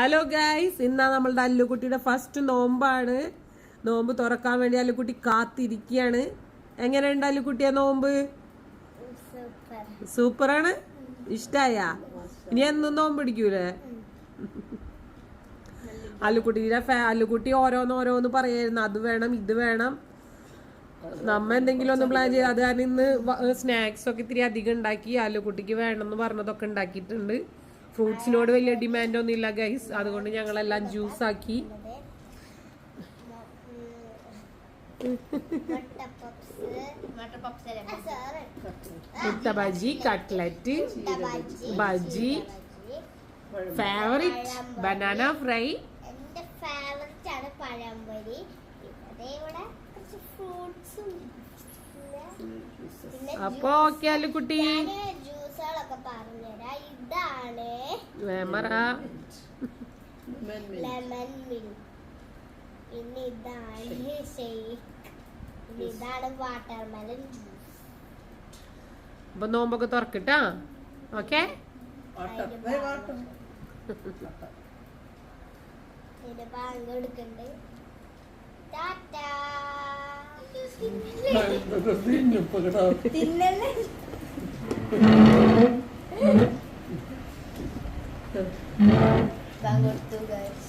Hello guys, ഇന്നാ നമ്മളുടെ അല്ലുകുട്ടിയുടെ first നോമ്പാണ്. നോമ്പ് തുറക്കാൻ വേണ്ടി അല്ലുകുട്ടി കാത്തിരിക്കുകയാണ്. എങ്ങനെയുണ്ട് അല്ലുകുട്ടിയെ നോമ്പ്? സൂപ്പറാണ്. ഇഷ്ടായ? ഇനി എന്നും നോമ്പ് പിടിക്കൂലേ? അല്ലുകുട്ടി ഓരോന്ന് പറയായിരുന്നു. അത് വേണം, ഇത് വേണം. നമ്മ എന്തെങ്കിലും ഒന്ന് പ്ലാൻ ചെയ്ത് അത് ഞാൻ ഇന്ന് സ്നാക്സ് ഒക്കെ ഇത്തിരി അധികം ഉണ്ടാക്കി. അല്ലുകുട്ടിക്ക് വേണമെന്ന് പറഞ്ഞതൊക്കെ ഉണ്ടാക്കിയിട്ടുണ്ട്. ഫ്രൂട്ട്സിനോട് വലിയ ഡിമാൻഡ് ഒന്നും ഇല്ല ഗൈസ്, അതുകൊണ്ട് ഞങ്ങളെല്ലാം ജ്യൂസ് ആക്കി. മുട്ട bajji, cutlet, bajji, favourite banana fry. എന്റെ ഫേവറിറ്റ് ആണ് പഴംപൊരി. അപ്പൊ ഓക്കെ അല്ലുകുട്ടി, ജ്യൂസുകളൊക്കെ പറഞ്ഞുതരാം. ഇതാണ് ലെമൺ മിൽക്ക്, പിന്നെ ഇതാണ് ഷേക്ക്, പിന്നെ ഇതാണ് വാട്ടർമെലൺ ജ്യൂസ്. അപ്പൊ നോമ്പൊക്കെ തുറക്കട്ടാ. ഓക്കെ, ഇത് ബാങ്ക് എടുക്കണ്ട്. ടാറ്റാ. തിന്നല്ലേ ബാങ്ക് കൊടുത്തു ഗൈസ്.